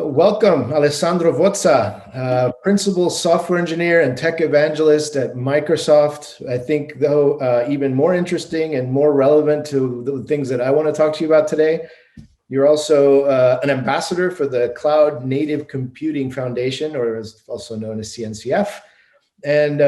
Welcome, Alessandro Vozza, Principal Software Engineer and Tech Evangelist at Microsoft. I think, though, even more interesting and more relevant to the things that I want to talk to you about today, you're also an ambassador for the Cloud Native Computing Foundation, or is also known as CNCF. And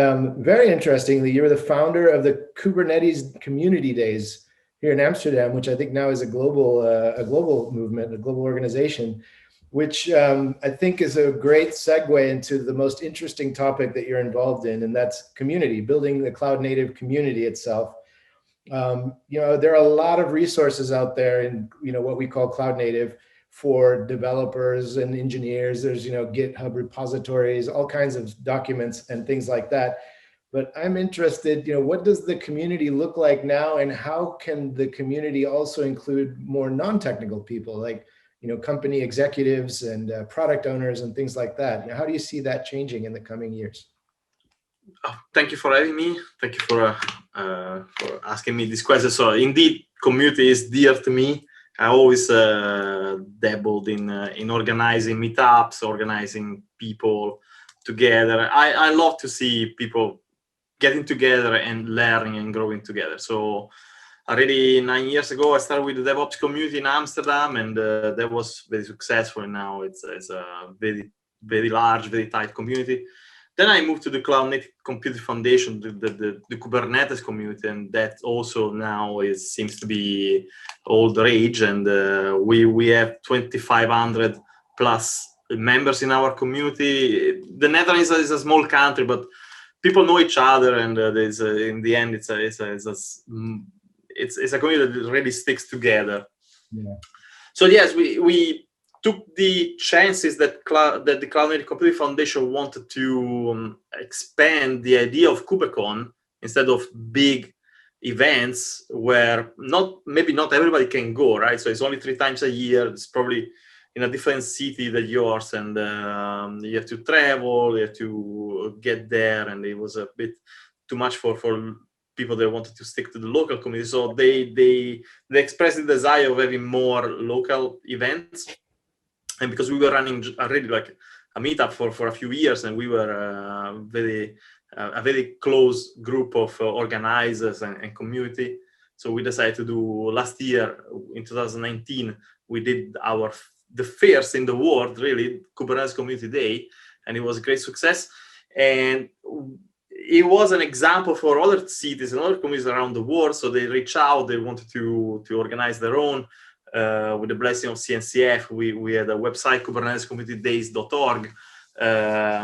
very interestingly, you're the founder of the Kubernetes Community Days here in Amsterdam, which I think now is a global movement, a global organization, which I think is a great segue into the most interesting topic that you're involved in, and that's community, building the cloud native community itself. There are a lot of resources out there in what we call cloud native for developers and engineers. There's GitHub repositories, all kinds of documents and things like that. But I'm interested, what does the community look like now, and how can the community also include more non-technical people, like company executives and product owners and things like that? How do you see that changing in the coming years? Thank you for having me. Thank you for asking me this question. So indeed, community is dear to me. I always dabbled in organizing meetups, organizing people together. I love to see people getting together and learning and growing together. So already 9 years ago, I started with the DevOps community in Amsterdam, and that was very successful. And now it's a very, very large, very tight community. Then I moved to the Cloud Native Computing Foundation, the Kubernetes community, and that also now seems to be all the rage. And we have 2,500 plus members in our community. The Netherlands is a small country, but people know each other, and in the end, it's a community that really sticks together. Yeah. So yes, we took the chances that the Cloud Native Computing Foundation wanted to expand the idea of KubeCon instead of big events where maybe not everybody can go, right? So it's only 3 times a year. It's probably in a different city than yours, and you have to travel, you have to get there, and it was a bit too much for people that wanted to stick to the local community. So they expressed the desire of having more local events. And because we were running already like a meetup for a few years, and we were a very close group of organizers and community, so we decided to do last year in 2019. We did the first in the world, really, Kubernetes Community Day, and it was a great success. And it was an example for other cities and other communities around the world. So they reached out, they wanted to organize their own. With the blessing of CNCF, we had a website, KubernetesCommunityDays.org.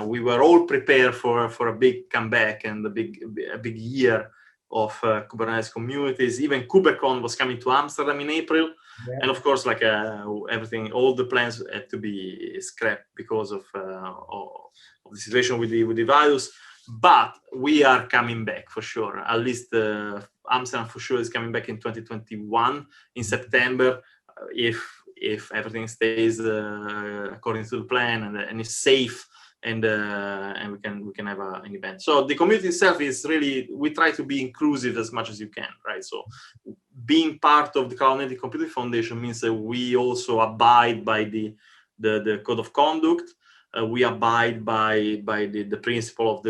We were all prepared for a big comeback and a big year of Kubernetes communities. Even KubeCon was coming to Amsterdam in April. Yeah. And of course, like everything, all the plans had to be scrapped because of the situation with the virus. But we are coming back for sure. At least Amsterdam for sure is coming back in 2021 in September, if everything stays according to the plan and is safe, and we can have an event. So the community itself is really, we try to be inclusive as much as you can, right? So being part of the Cloud Native Computing Foundation means that we also abide by the code of conduct. We abide by the principle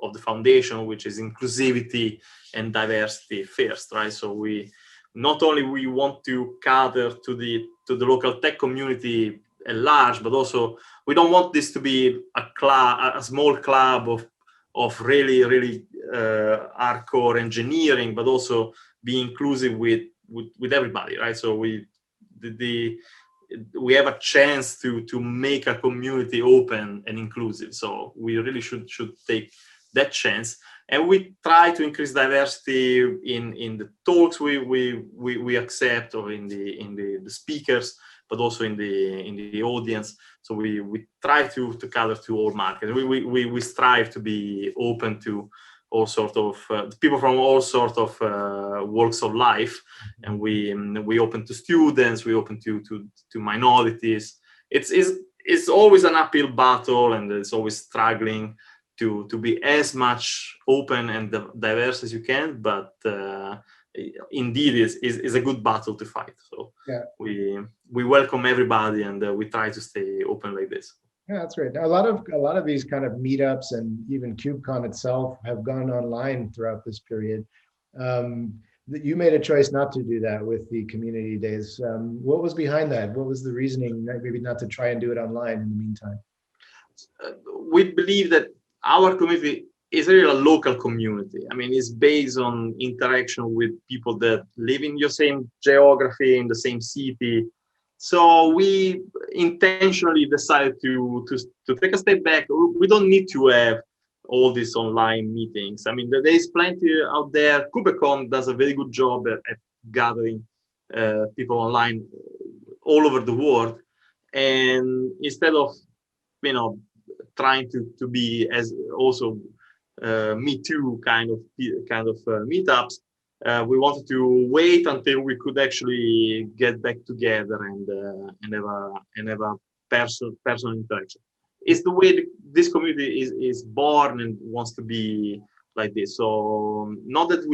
of the foundation, which is inclusivity and diversity first, right? So we not only want to cater to the local tech community at large, but also we don't want this to be a small club of really hardcore engineering, but also be inclusive with everybody, right? So we have a chance to make a community open and inclusive. So we really should take that chance, and we try to increase diversity in the talks we accept, or in the speakers, but also in the audience. So we try to cater to all markets. We strive to be open to all sort of people from all sort of walks of life, and we open to students, we open to minorities. It's always an uphill battle, and it's always struggling to be as much open and diverse as you can, but indeed is a good battle to fight. So yeah, we welcome everybody, and we try to stay open like this. yeah, that's great. A lot of these kind of meetups and even KubeCon itself have gone online throughout this period. You made a choice not to do that with the community days. What was behind that? What was the reasoning, maybe not to try and do it online in the meantime? We believe that our community is really a local community. I mean, it's based on interaction with people that live in your same geography, in the same city. So we intentionally decided to take a step back. We don't need to have all these online meetings. I mean, there is plenty out there. KubeCon does a very good job at gathering people online all over the world. And instead of, trying to be as also Me Too kind of meetups, we wanted to wait until we could actually get back together and have a personal interaction. It's the way this community is born and wants to be like this. So not that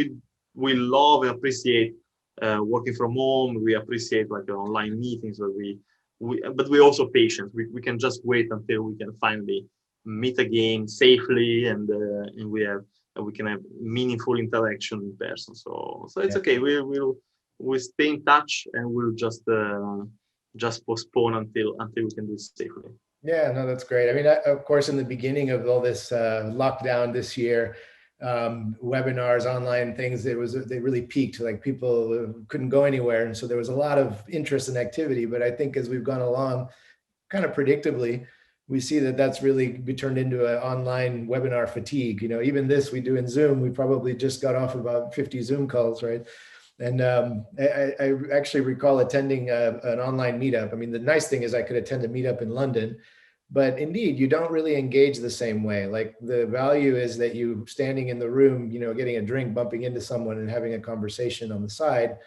we love and appreciate working from home, we appreciate like the online meetings, but we're also patient. We can just wait until we can finally meet again safely, and we can have meaningful interaction in person. So it's okay. We'll stay in touch, and we'll just postpone until we can do it safely. Yeah, no, that's great. I mean, of course, in the beginning of all this lockdown this year, webinars, online things, they really peaked. Like people couldn't go anywhere, and so there was a lot of interest and activity. But I think as we've gone along, kind of predictably, we see that that's really turned into an online webinar fatigue. Even this we do in Zoom. We probably just got off about 50 Zoom calls, right? And I actually recall attending an online meetup. I mean, the nice thing is I could attend a meetup in London, but indeed, you don't really engage the same way. Like the value is that you standing in the room, getting a drink, bumping into someone and having a conversation on the side.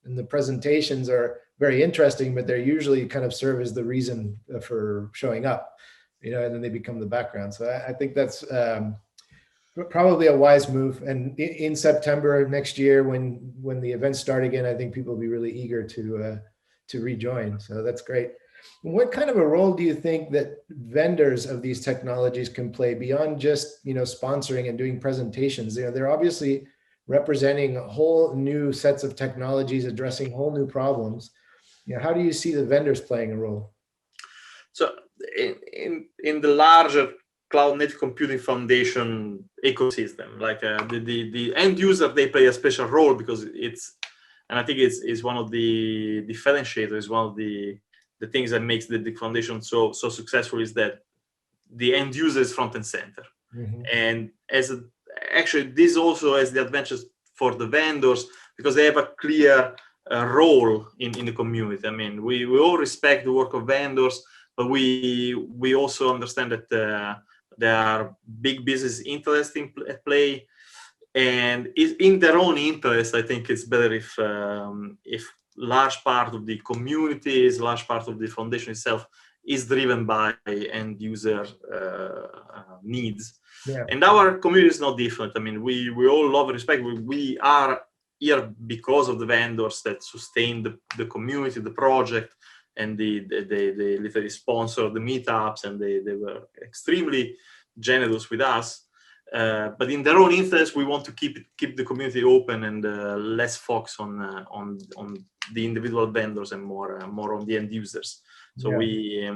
And the presentations are very interesting, but they're usually kind of serve as the reason for showing up, and then they become the background. So I think that's probably a wise move. And in September next year, when the events start again, I think people will be really eager to rejoin. So that's great. What kind of a role do you think that vendors of these technologies can play beyond just sponsoring and doing presentations? They're obviously representing whole new sets of technologies, addressing whole new problems. How do you see the vendors playing a role? So in the larger cloud native computing foundation ecosystem, like the end user, they play a special role because and I think it's one of the differentiators, one of the things that makes the foundation so successful is that the end user is front and center. Mm-hmm. And actually this also has the advantages for the vendors because they have a clear role in the community. I mean, we all respect the work of vendors, but we also understand that there are big business interests at play, and in their own interest, I think it's better if large part of the community, large part of the foundation itself is driven by end user needs. Yeah. And our community is not different. I mean, we all love and respect. We are here because of the vendors that sustain the community, the project, and they literally sponsor the meetups, and they were extremely generous with us. But in their own interest, we want to keep the community open and less focus on the individual vendors and more on the end users. So yeah.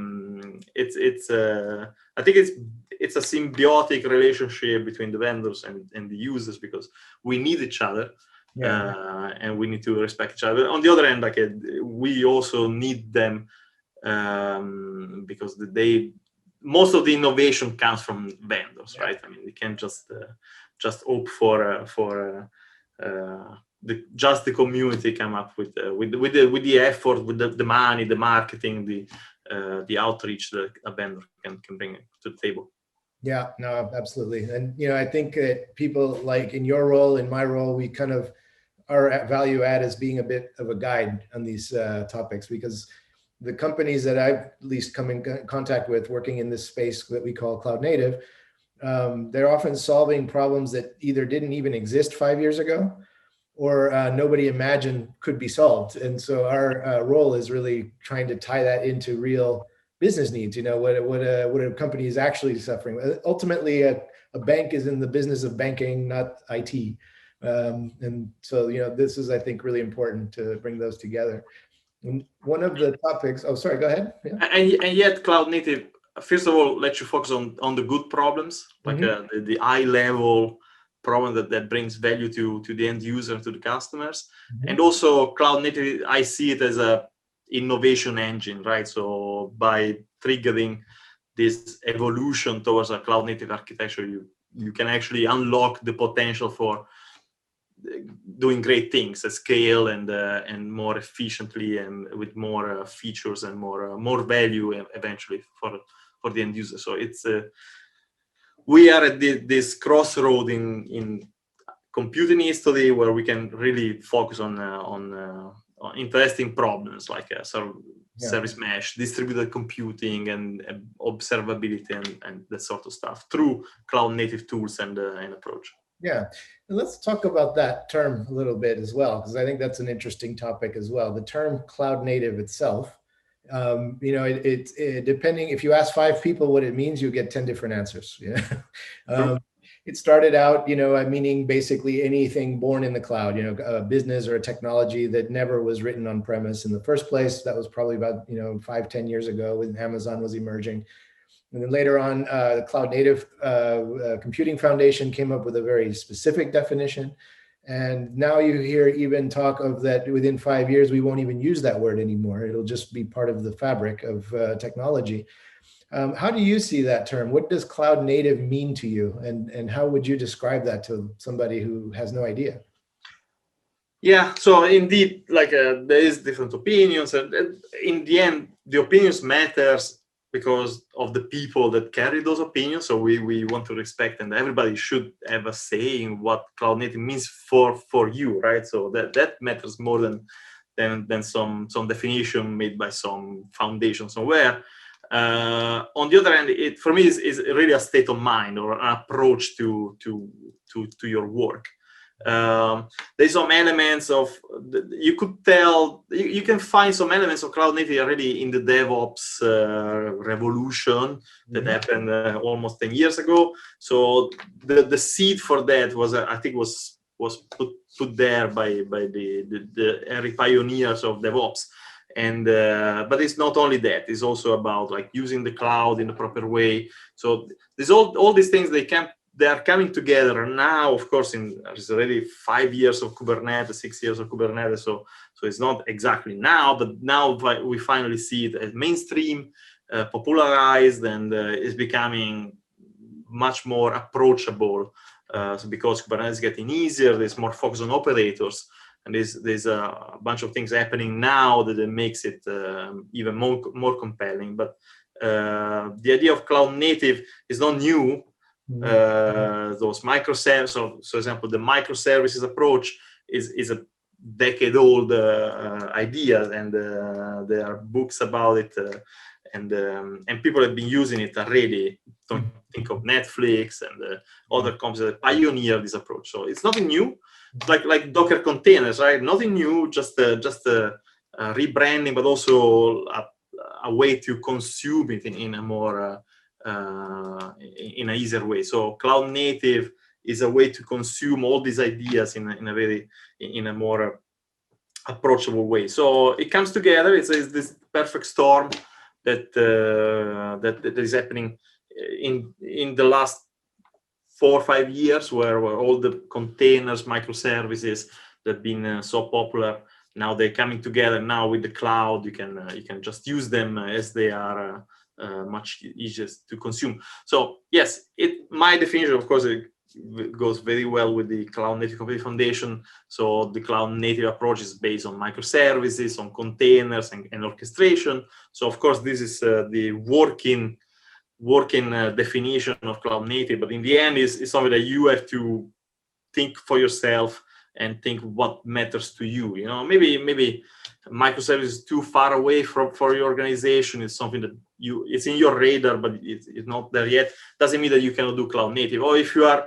I think it's a symbiotic relationship between the vendors and the users because we need each other. Yeah. And we need to respect each other. On the other hand, like we also need them because most of the innovation comes from vendors, yeah. Right? I mean, we can't just hope for just the community come up with the effort, with the money, the marketing, the outreach that a vendor can bring to the table. Yeah, no, absolutely. And I think that people like in your role, in my role, we kind of our value add as being a bit of a guide on these topics, because the companies that I've at least come in contact with working in this space that we call cloud native, they're often solving problems that either didn't even exist 5 years ago, or nobody imagined could be solved. And so our role is really trying to tie that into real business needs. What a company is actually suffering. Ultimately, a bank is in the business of banking, not IT. And so, this is, I think, really important to bring those together. And one of the topics, oh, sorry, go ahead. Yeah. And yet cloud native, first of all, lets you focus on the good problems, like the high level problem that brings value to the end user, to the customers. And also cloud native, I see it as a innovation engine, right? So by triggering this evolution towards a cloud native architecture, you can actually unlock the potential for doing great things at scale and more efficiently and with more features and more value eventually for the end user. So it's we are at this crossroad in computing history where we can really focus on interesting problems like service mesh, distributed computing, and observability and that sort of stuff through cloud native tools and approach. Yeah, and let's talk about that term a little bit as well, because I think that's an interesting topic as well. The term cloud native itself, depending, if you ask 5 people what it means, you get 10 different answers. Yeah. It started out, meaning basically anything born in the cloud, a business or a technology that never was written on premise in the first place. That was probably about, 5-10 years ago when Amazon was emerging. And then later on, the Cloud Native Computing Foundation came up with a very specific definition. And now you hear even talk of that within 5 years, we won't even use that word anymore. It'll just be part of the fabric of technology. How do you see that term? What does cloud native mean to you? And how would you describe that to somebody who has no idea? Yeah, so indeed, like there is different opinions. And in the end, the opinions matters because of the people that carry those opinions. So we want to respect, and everybody should have a say in what cloud native means for you, right? So that matters more than some definition made by some foundation somewhere. On the other hand, it for me is really a state of mind or an approach to your work. There's some elements of you could tell you can find some elements of cloud native already in the DevOps revolution that happened almost 10 years ago. So the seed for that was I think was put there by the early pioneers of DevOps. And but it's not only that, it's also about like using the cloud in the proper way. So there's all these things they are coming together now. Of course, there's already 5 years of Kubernetes, 6 years of Kubernetes. So it's not exactly now, but now we finally see it as mainstream, popularized, and is becoming much more approachable. So because Kubernetes is getting easier, there's more focus on operators, and there's a bunch of things happening now that it makes it even more compelling. But the idea of cloud native is not new. Those microservices, so for example, the microservices approach is a decade-old idea, and there are books about it, and people have been using it already. Don't think of Netflix and other companies that pioneer this approach. So it's nothing new. It's like Docker containers, right? Nothing new, just rebranding, but also a way to consume it in a more in an easier way. So cloud native is a way to consume all these ideas in a more approachable way. So it comes together. It's this perfect storm that is happening in the last 4 or 5 years, where all the containers, microservices that have been so popular, now they're coming together. Now with the cloud, you can just use them as they are. Much easier to consume. So yes, my definition, of course, it goes very well with the Cloud Native Community Foundation. So the cloud native approach is based on microservices, on containers, and orchestration. So of course, this is the working definition of cloud native. But in the end, is something that you have to think for yourself and think what matters to you. Maybe microservice is too far away for your organization. It's something that it's in your radar, but it's not there yet. Doesn't mean that you cannot do cloud native. Or if you are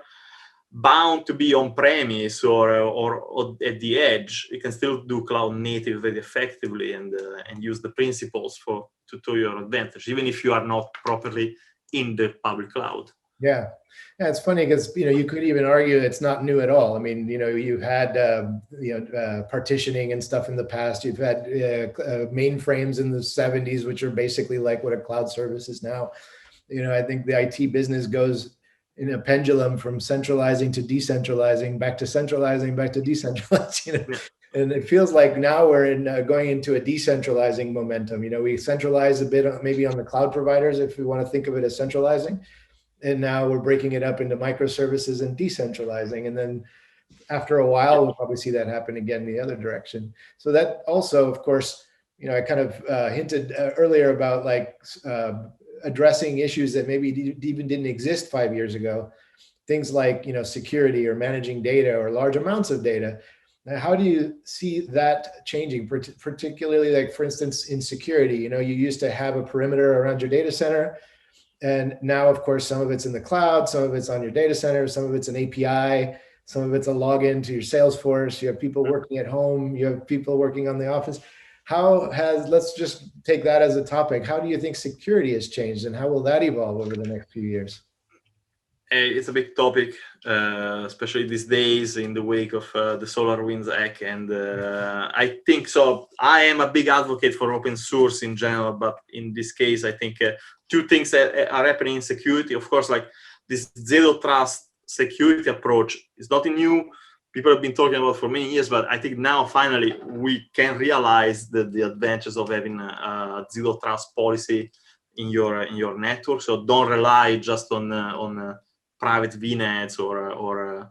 bound to be on premise or at the edge. You can still do cloud native very effectively and use the principles to your advantage, even if you are not properly in the public cloud. Yeah. Yeah, it's funny because, you could even argue it's not new at all. I mean, you've had, partitioning and stuff in the past. You've had mainframes in the 70s, which are basically like what a cloud service is now. I think the IT business goes in a pendulum from centralizing to decentralizing, back to centralizing, back to decentralizing. Yeah. And it feels like now we're going into a decentralizing momentum. We centralize a bit, maybe on the cloud providers, if we want to think of it as centralizing. And now we're breaking it up into microservices and decentralizing. And then after a while, we'll probably see that happen again the other direction. So that also, of course, I kind of hinted earlier about addressing issues that maybe even didn't exist 5 years ago. Things like, security or managing data or large amounts of data. Now, how do you see that changing, particularly like, for instance, in security? You used to have a perimeter around your data center. And now, of course, some of it's in the cloud, some of it's on your data center, some of it's an API, some of it's a login to your Salesforce. You have people working at home, you have people working on the office. Let's just take that as a topic. How do you think security has changed, and how will that evolve over the next few years? It's a big topic, especially these days in the wake of the SolarWinds hack. And I think so. I am a big advocate for open source in general, but in this case, I think two things are happening in security. Of course, like this zero trust security approach is nothing new. People have been talking about for many years, but I think now finally we can realize the advantages of having a zero trust policy in your network. So don't rely just on private VNets or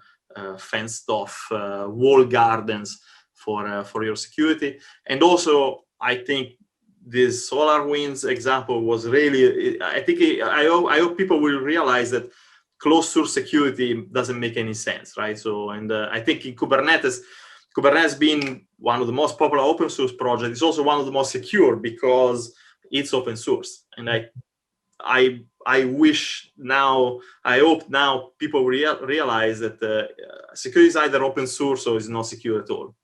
fenced off wall gardens for your security. And also, I think this SolarWinds example was really, I hope people will realize that closed source security doesn't make any sense, right? So, and I think in Kubernetes being one of the most popular open source projects, is also one of the most secure because it's open source. And I wish now, I hope now people realize that security is either open source or is not secure at all.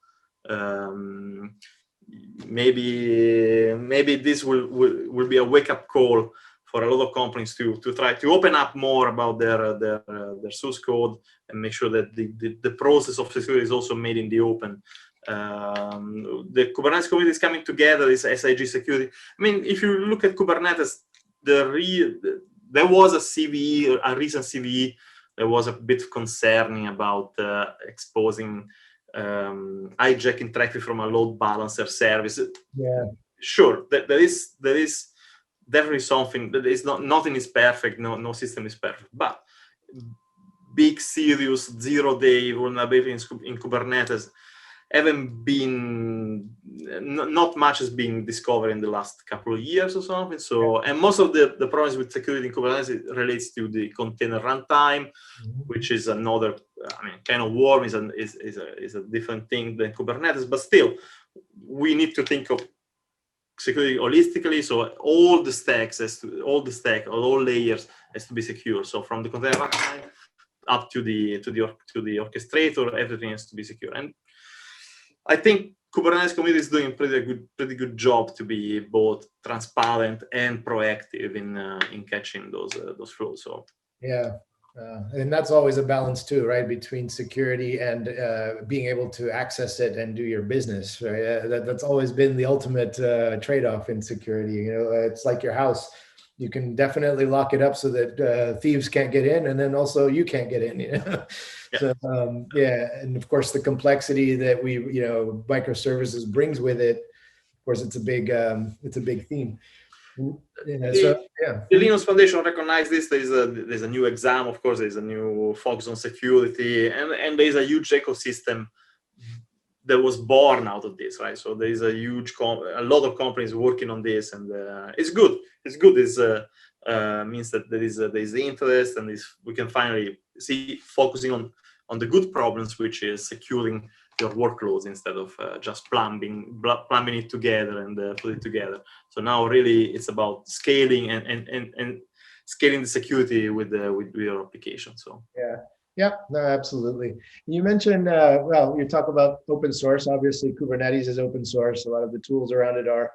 Maybe this will be a wake-up call for a lot of companies to try to open up more about their source code and make sure that the process of security is also made in the open. The Kubernetes community is coming together, this SIG security. I mean, if you look at Kubernetes, there was a CVE, a recent CVE that was a bit concerning about exposing hijacking traffic from a load balancer service. Yeah, sure, there is definitely something that is nothing is perfect. No system is perfect, but big, serious, zero-day vulnerabilities in Kubernetes haven't been, not much has been discovered in the last couple of years or something. So, and most of the problems with security in Kubernetes relates to the container runtime, which is another, kind of warm is a different thing than Kubernetes, but still, we need to think of security holistically. So all the stacks, all layers has to be secure. So from the container runtime up to the orchestrator, everything has to be secure. And I think Kubernetes community is doing pretty good job to be both transparent and proactive in catching those flows. So yeah, and that's always a balance too, right? Between security and being able to access it and do your business, right? That's always been the ultimate trade-off in security. It's like your house. You can definitely lock it up so that thieves can't get in, and then also you can't get in. Yeah. So and of course the complexity that microservices brings with it. Of course, it's a big theme. The Linux Foundation recognized this. There's a new exam, of course. There's a new focus on security, and there's a huge ecosystem that was born out of this, right? So there is a lot of companies working on this, and it's good. It's good. It means that there is interest, and we can finally see focusing on the good problems, which is securing your workloads instead of just plumbing it together and put it together. So now really it's about scaling and scaling the security with your application. So yeah. Yeah, no, absolutely. You mentioned, well, you talk about open source. Obviously, Kubernetes is open source. A lot of the tools around it are.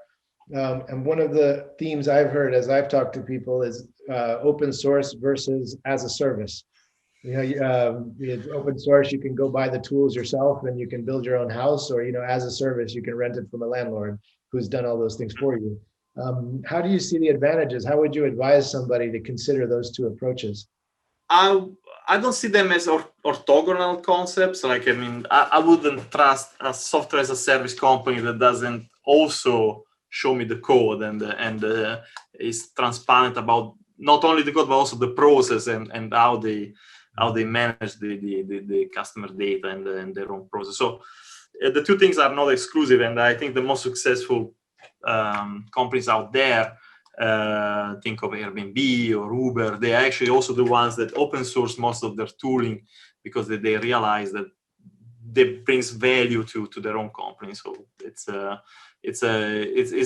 And one of the themes I've heard as I've talked to people is open source versus as a service. It's open source, you can go buy the tools yourself and you can build your own house, or, as a service, you can rent it from a landlord who's done all those things for you. How do you see the advantages? How would you advise somebody to consider those two approaches? I don't see them as orthogonal concepts. Like, I mean, I wouldn't trust a software as a service company that doesn't also show me the code and is transparent about not only the code but also the process and how they manage the customer data and their own process. So the two things are not exclusive, and I think the most successful companies out there, think of Airbnb or Uber, they are actually also the ones that open source most of their tooling because they realize that they brings value to their own company. So it's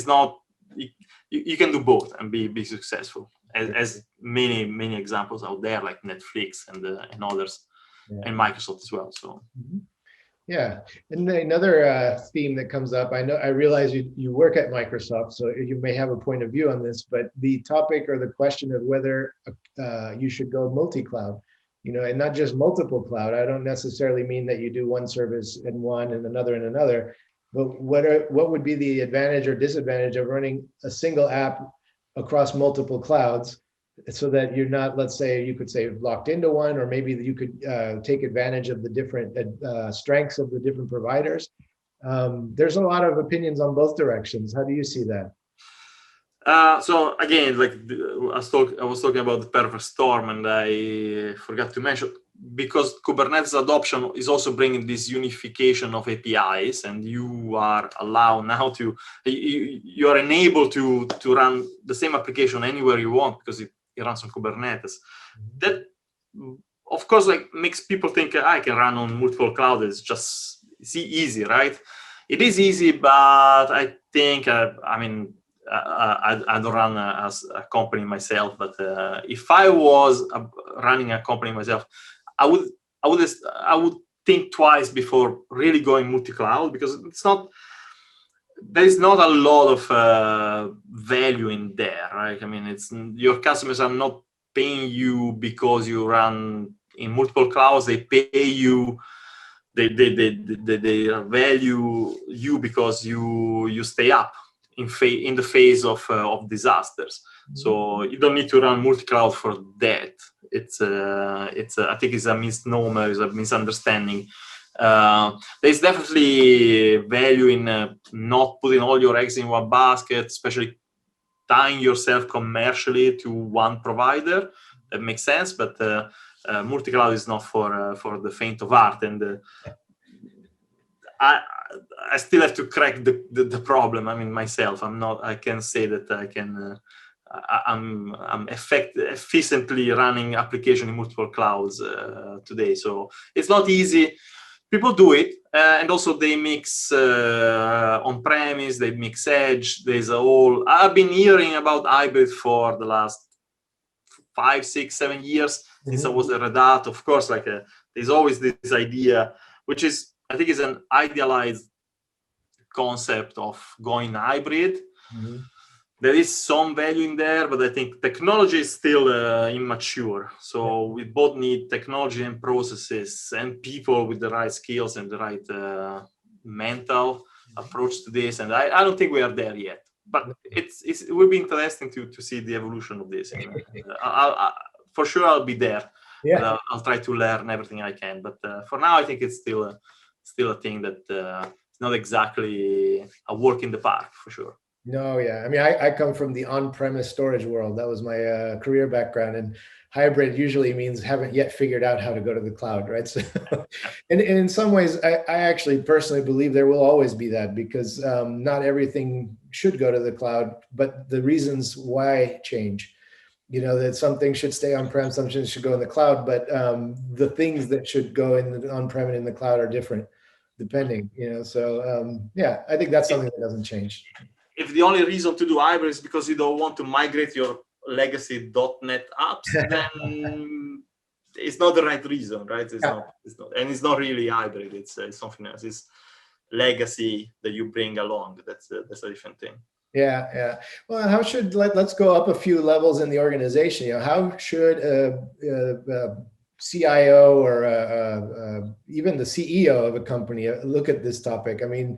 not, you can do both and be successful, as many examples out there like Netflix and others, and Microsoft as well. So. Yeah, and another theme that comes up, I realize you work at Microsoft, so you may have a point of view on this, but the topic or the question of whether you should go multi-cloud, and not just multiple cloud. I don't necessarily mean that you do one service in one and another in another, but what would be the advantage or disadvantage of running a single app across multiple clouds, so that you're not, let's say, you could say locked into one, or maybe you could take advantage of the different strengths of the different providers. There's a lot of opinions on both directions. How do you see that? So again, like I was talking about the perfect storm, and I forgot to mention, because Kubernetes adoption is also bringing this unification of APIs, and you are allowed now to, you are enabled to run the same application anywhere you want because it runs on Kubernetes. That, of course, like makes people think I can run on multiple clouds. It's easy, right? It is easy, but I think, I mean, I don't run as a company myself, but if I was running a company myself, I would think twice before really going multi-cloud, because there is not a lot of value in there, right? I mean, your customers are not paying you because you run in multiple clouds. They pay you. They value you because you stay up in the face of disasters. So you don't need to run multi-cloud for that. I think it's a misnomer, it's a misunderstanding. There's definitely value in not putting all your eggs in one basket, especially tying yourself commercially to one provider. That makes sense, but multi-cloud is not for the faint of heart, and I still have to crack the problem. I mean, myself, I can say that I can. I'm efficiently running application in multiple clouds today, so it's not easy. People do it, and also they mix on-premise, they mix edge. I've been hearing about hybrid for the last 5, 6, 7 years since I was at Red Hat. Of course, like there's always this idea, which is, I think, is an idealized concept of going hybrid. There is some value in there, but I think technology is still immature. So we both need technology and processes and people with the right skills and the right mental approach to this. And I don't think we are there yet. But it will be interesting to see the evolution of this. And, for sure, I'll be there. Yeah. I'll try to learn everything I can. But for now, I think it's still a thing that it's not exactly a walk in the park, for sure. No, yeah. I mean, I come from the on-premise storage world. That was my career background, and hybrid usually means haven't yet figured out how to go to the cloud, right? So, and in some ways, I actually personally believe there will always be that, because not everything should go to the cloud, but the reasons why change. That some things should stay on-prem, some things should go in the cloud, but the things that should go in the on-prem and in the cloud are different, depending. So yeah, I think that's something that doesn't change. If the only reason to do hybrid is because you don't want to migrate your legacy .NET apps, then it's not the right reason, right? It's Yeah. not, and it's not really hybrid. It's something else. It's legacy that you bring along. That's a different thing. Yeah, yeah. Well, how should let's go up a few levels in the organization. How should a CIO or even the CEO of a company look at this topic? I mean,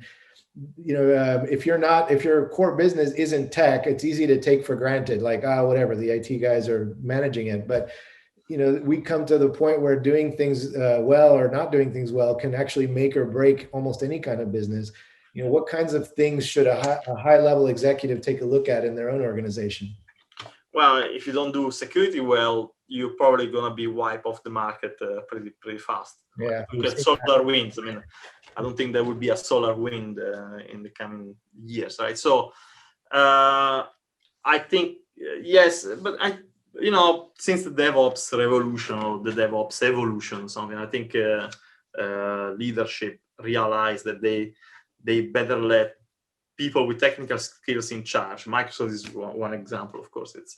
if your core business isn't tech, it's easy to take for granted, like, whatever, the IT guys are managing it. But we come to the point where doing things well or not doing things well can actually make or break almost any kind of business. What kinds of things should a high level executive take a look at in their own organization? Well, if you don't do security well, you're probably gonna be wiped off the market pretty fast. Yeah. Look at SolarWinds. I mean, I don't think there would be a SolarWind in the coming years, right? So I think yes, but since the DevOps revolution or the DevOps evolution, something, I think leadership realized that they better let people with technical skills in charge. Microsoft is one example, of course. It's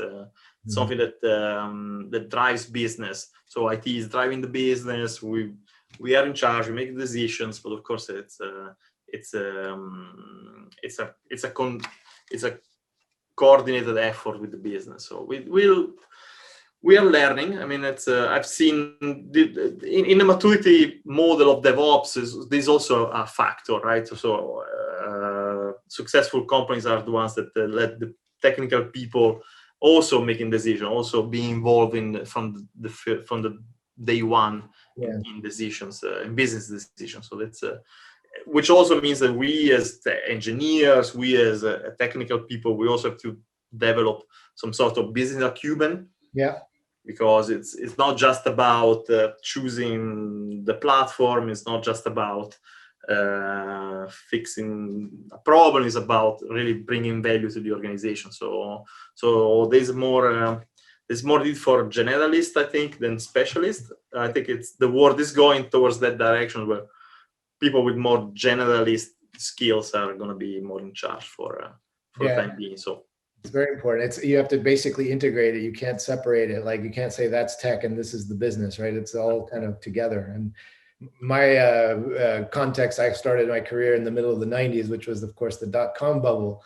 something that drives business. So IT is driving the business. We are in charge. We make decisions, but of course it's a coordinated effort with the business. So we are learning. I mean, I've seen in the maturity model of DevOps there's also a factor, right? So successful companies are the ones that let the technical people also making decisions, also be involved from the day one in decisions, in business decisions. So that's which also means that we as engineers, we as technical people, we also have to develop some sort of business acumen. Yeah. Because it's not just about choosing the platform. It's not just about fixing a problem. It's about really bringing value to the organization. So there's more need for generalists, I think, than specialists. I think the world is going towards that direction where people with more generalist skills are going to be more in charge for the time being. So it's very important. You have to basically integrate it. You can't separate it. Like, you can't say that's tech and this is the business, right? It's all kind of together. And my context, I started my career in the middle of the 90s, which was, of course, the .com bubble.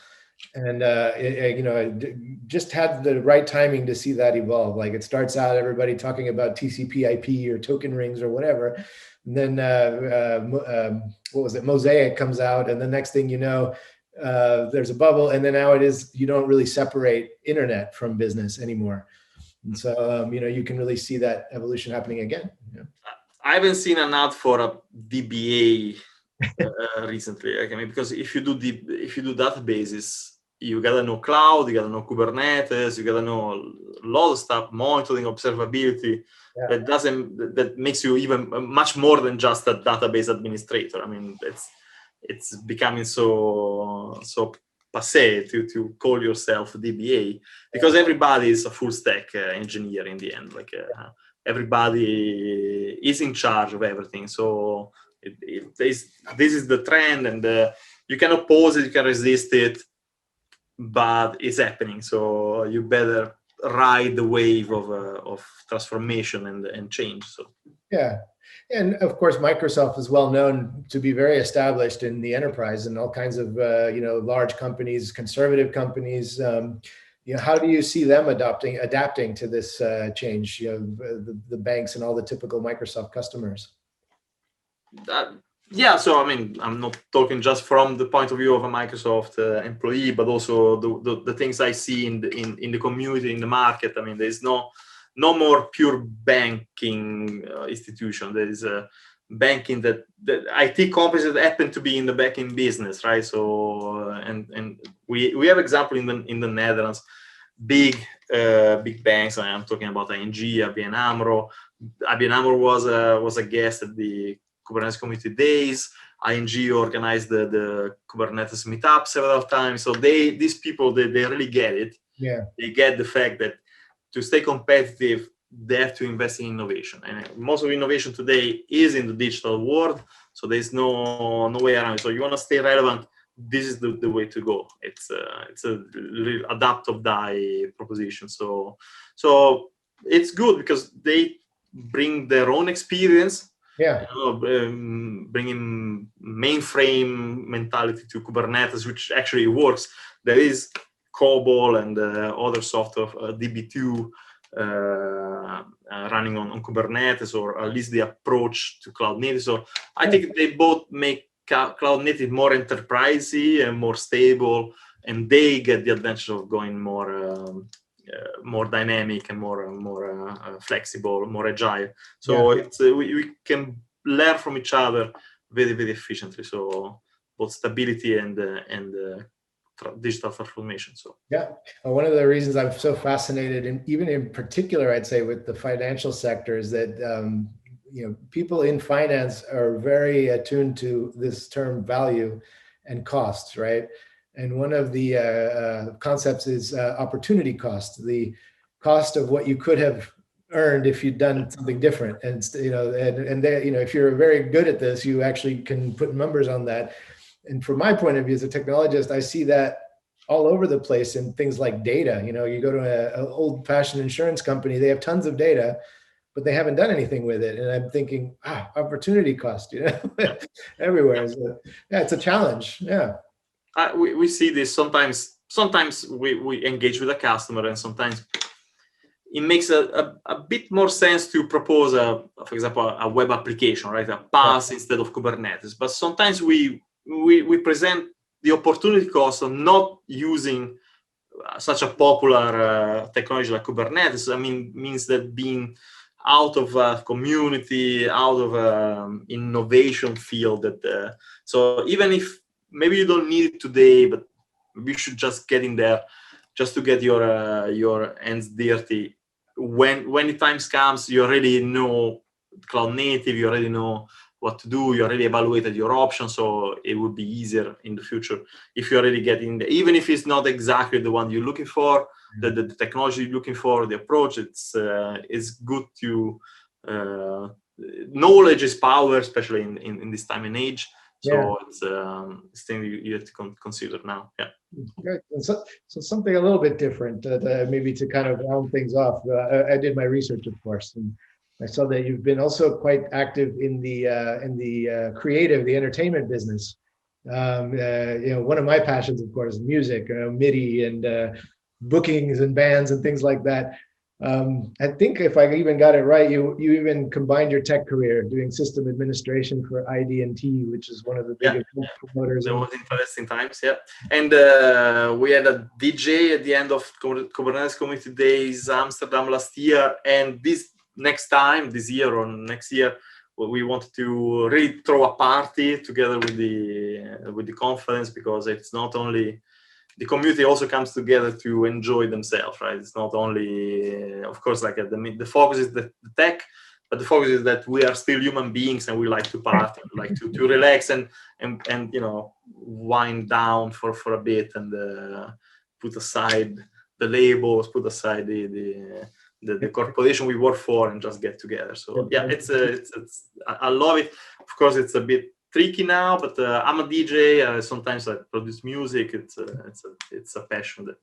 And I just had the right timing to see that evolve. Like, it starts out everybody talking about TCP/IP or token rings or whatever. And then what was it? Mosaic comes out, and the next thing you know, there's a bubble, and then now you don't really separate internet from business anymore. And so you can really see that evolution happening again. I haven't seen an ad for a DBA recently. I mean, because if you do databases, you gotta know cloud, you gotta know Kubernetes, you gotta know a lot of stuff, monitoring, observability. Yeah. That makes you even much more than just a database administrator. I mean, it's becoming so passé to call yourself a DBA, because everybody is a full stack engineer in the end. Like everybody is in charge of everything. So this is the trend, and you can oppose it, you can resist it, but it's happening. So you better ride the wave of transformation and change. So yeah. And of course, Microsoft is well known to be very established in the enterprise and all kinds of large companies, conservative companies. How do you see them adapting to this change? The banks and all the typical Microsoft customers. Yeah, so I mean, I'm not talking just from the point of view of a Microsoft employee, but also the things I see in the community, in the market. I mean, there's no more pure banking institution. There is a banking that IT companies that happen to be in the banking business, right? So and we have example in the Netherlands, big banks. I'm talking about ING, ABN AMRO. ABN AMRO was a guest at the Kubernetes Community Days. ING organized the Kubernetes meetup several times. So these people they really get it. Yeah, they get the fact that to stay competitive, they have to invest in innovation, and most of innovation today is in the digital world. So there's no way around it. So you want to stay relevant, this is the way to go. It's a real adapt or die proposition. So it's good because they bring their own experience. Yeah. Bringing mainframe mentality to Kubernetes, which actually works. There is COBOL and other software, DB2, running on Kubernetes, or at least the approach to cloud native. So I think they both make cloud native more enterprisey and more stable, and they get the advantage of going more dynamic and more flexible, more agile. So it's we can learn from each other very, very efficiently. So both stability and digital transformation. So one of the reasons I'm so fascinated, and even in particular, I'd say with the financial sector, is that people in finance are very attuned to this term value and costs, right? And one of the concepts is opportunity cost, the cost of what you could have earned if you'd done something different. And if you're very good at this, you actually can put numbers on that. And from my point of view as a technologist, I see that all over the place in things like data. You go to an old-fashioned insurance company, they have tons of data, but they haven't done anything with it. And I'm thinking, opportunity cost, everywhere. So, it's a challenge. Yeah. We see this sometimes. Sometimes we engage with a customer, and sometimes it makes a bit more sense to propose, for example, a web application, right? A PaaS instead of Kubernetes. But sometimes we present the opportunity cost of not using such a popular technology like Kubernetes. I mean, means that being out of a community, out of an innovation field. So even if maybe you don't need it today, but you should just get in there just to get your hands dirty. When the time comes, you already know cloud native, you already know what to do, you already evaluated your options, so it would be easier in the future if you already get in there. Even if it's not exactly the one you're looking for, the technology you're looking for, the approach, it's good to knowledge is power, especially in this time and age. So it's thing you have to consider now. Yeah. Good. So something a little bit different, maybe to kind of round things off. I did my research, of course, and I saw that you've been also quite active in the creative, the entertainment business. One of my passions, of course, is music, MIDI, and bookings and bands and things like that. I think if I even got it right, you even combined your tech career doing system administration for ID&T, which is one of the biggest promoters. That was interesting times, And we had a DJ at the end of Kubernetes Community Days Amsterdam last year, and this year or next year, we wanted to really throw a party together with the conference, because it's not only the community also comes together to enjoy themselves, right? It's not only, of course, like the focus is the tech, but the focus is that we are still human beings and we like to party, we like to relax and wind down for a bit, and put aside the labels, put aside the corporation we work for, and just get together. So it's I love it. Of course, it's a bit tricky now, but I'm a DJ. Sometimes I produce music. It's a passion that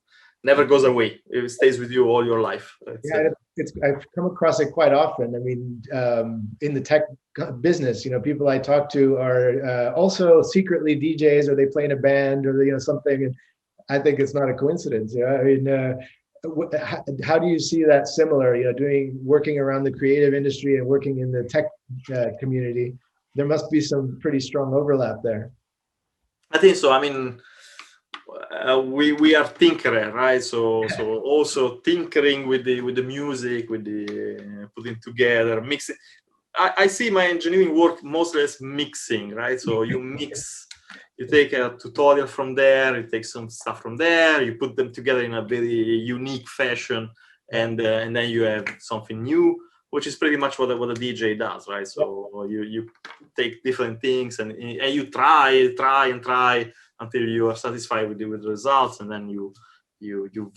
never goes away. It stays with you all your life. I've come across it quite often. I mean, in the tech business, people I talk to are also secretly DJs, or they play in a band, or something. And I think it's not a coincidence. I mean, how do you see that similar? Working around the creative industry and working in the tech community. There must be some pretty strong overlap there. I think so. I mean, we are tinkerers, right? So also tinkering with the music, with the putting together, mixing. I see my engineering work mostly as mixing, right? So you mix, you take a tutorial from there, you take some stuff from there, you put them together in a very unique fashion, and then you have something new, which is pretty much what a DJ does, right? So you take different things and you try until you are satisfied with the results, and then you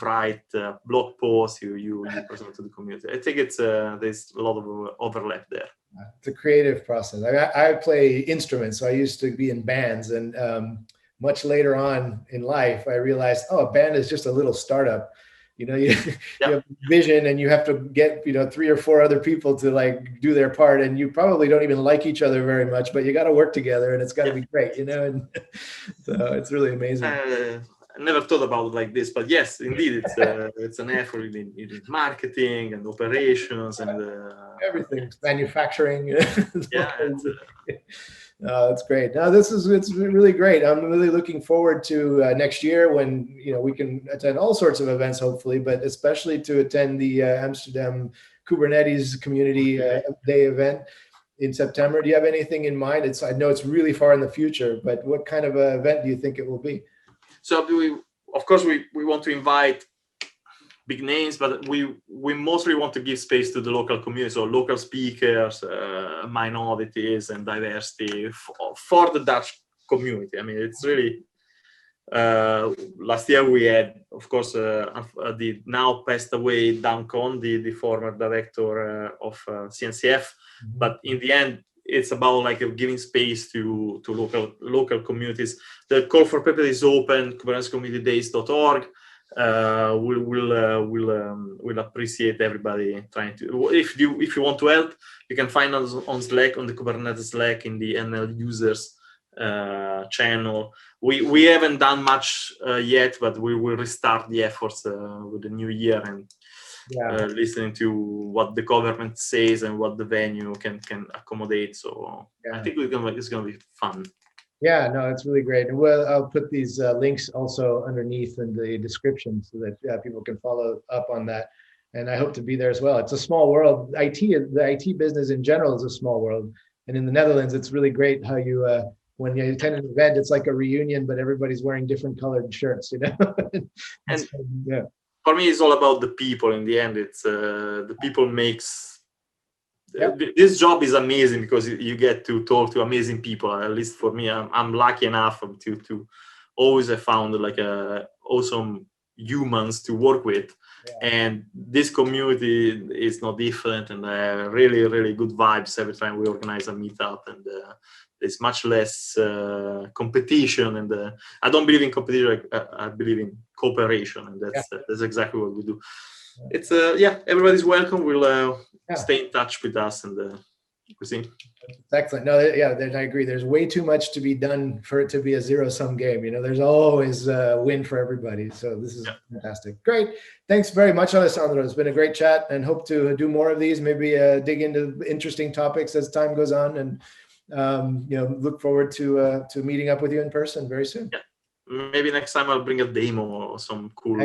write blog posts, you present to the community. I think there's a lot of overlap there. It's a creative process. I play instruments, so I used to be in bands, and much later on in life, I realized, a band is just a little startup. you know, you have vision and you have to get, 3 or 4 other people to like do their part, and you probably don't even like each other very much, but you got to work together and it's got to be great, and so it's really amazing. I never thought about it like this, but yes, indeed, it's an effort in marketing and operations and everything, manufacturing. Yeah, it's great. No, it's really great. I'm really looking forward to next year when we can attend all sorts of events, hopefully, but especially to attend the Amsterdam Kubernetes Community Day event in September. Do you have anything in mind? I know it's really far in the future, but what kind of an event do you think it will be? So of course, we want to invite big names, but we mostly want to give space to the local community, so local speakers, minorities, and diversity for the Dutch community. I mean, it's really. Last year we had, of course, the now passed away Duncan, the former director of CNCF, but in the end, it's about like giving space to local communities. The call for paper is open, KubernetesCommunityDays.org. We'll appreciate everybody trying to. If you want to help, you can find us on Slack, on the Kubernetes Slack, in the NL users channel. We haven't done much yet, but we will restart the efforts with the new year and listening to what the government says and what the venue can accommodate. So I think it's gonna be fun. Yeah, no, it's really great. And I'll put these links also underneath in the description so that people can follow up on that. And I hope to be there as well. It's a small world. The IT business in general is a small world. And in the Netherlands, it's really great how you, when you attend an event, it's like a reunion, but everybody's wearing different colored shirts, And so, for me, it's all about the people. In the end, it's the people makes. This job is amazing because you get to talk to amazing people. At least for me, I'm lucky enough to always have found like awesome humans to work with, and this community is no different. And really, really good vibes every time we organize a meetup, and there's much less competition. And I don't believe in competition. I believe in cooperation, and that's exactly what we do. It's everybody's welcome. We'll stay in touch with us, and we see. Excellent. No, I agree. There's way too much to be done for it to be a zero-sum game. There's always a win for everybody. So this is fantastic. Great. Thanks very much, Alessandro. It's been a great chat, and hope to do more of these. Maybe dig into interesting topics as time goes on, and look forward to meeting up with you in person very soon. Yeah. Maybe next time I'll bring a demo or some cool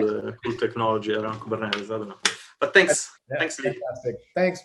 technology around Kubernetes. I don't know. But thanks. Thanks, Lee. Fantastic. Thanks.